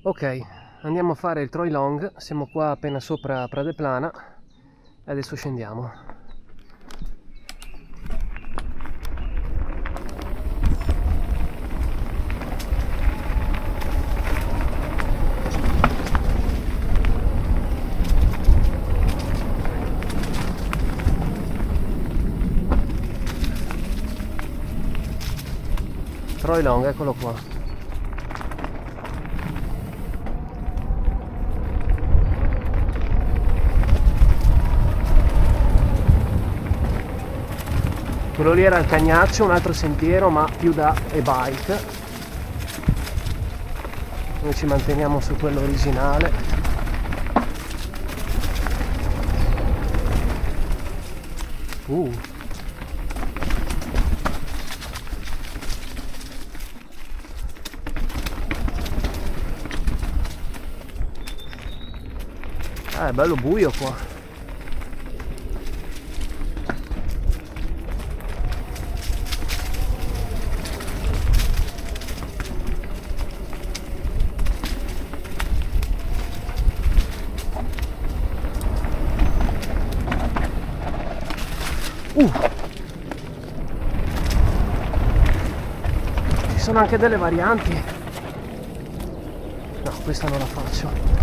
Ok, andiamo a fare il Troy Long, siamo qua appena sopra Prade Plana e adesso scendiamo. Troy Long, eccolo qua. Quello lì era il Cagnaccio, un altro sentiero ma più da e-bike. Noi ci manteniamo su quello originale. È bello buio qua. Ci sono anche delle varianti. No, questa non la faccio.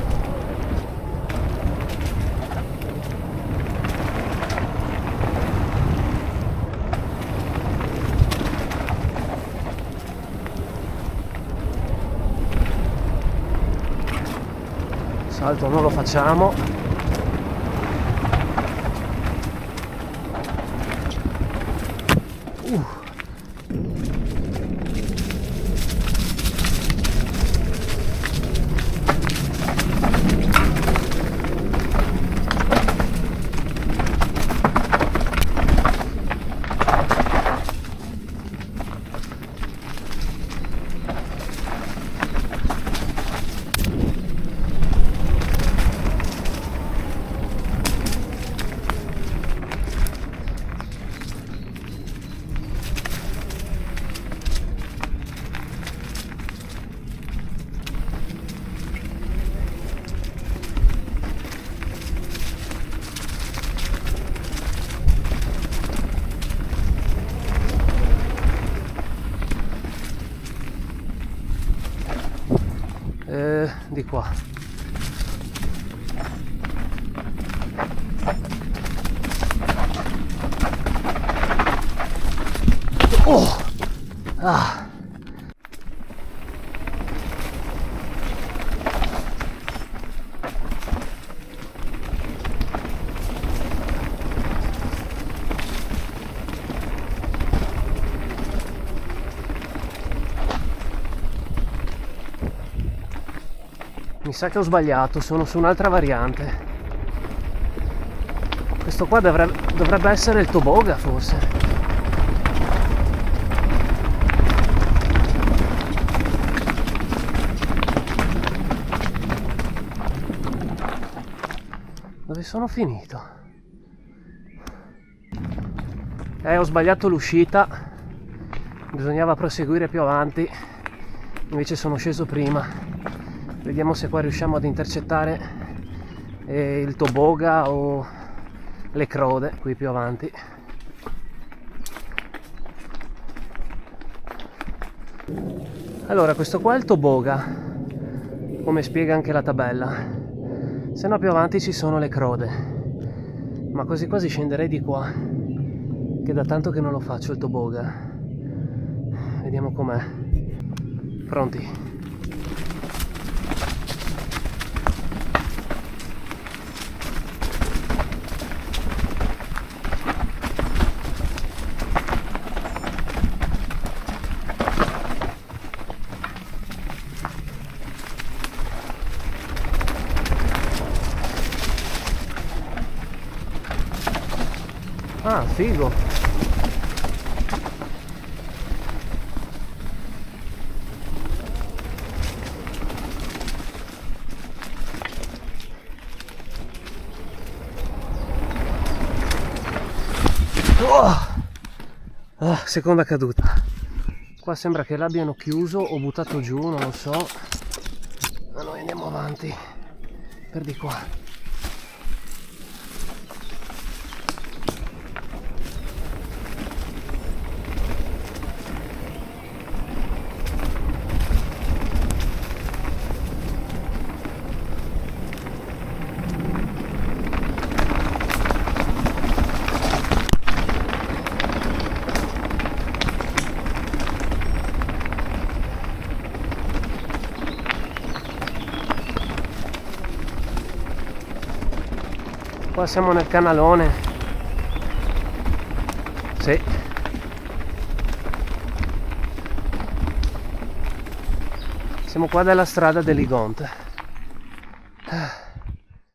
Salto non lo facciamo. Di qua. Mi sa che ho sbagliato, sono su un'altra variante. Questo qua dovrebbe essere il Toboga, forse. Dove sono finito? Ho sbagliato l'uscita. Bisognava proseguire più avanti. Invece sono sceso prima. Vediamo se qua riusciamo ad intercettare il Toboga o le Crode qui più avanti. Allora, questo qua è il Toboga, come spiega anche la tabella. Se no più avanti ci sono le Crode, ma quasi quasi scenderei di qua, che da tanto che non lo faccio il Toboga. Vediamo com'è. Pronti? Ah, figo. Seconda caduta. Qua sembra che l'abbiano chiuso o buttato giù, non lo so. Ma noi andiamo avanti per di qua. Qua siamo nel canalone. Sì. Siamo qua dalla strada dell'Igonte.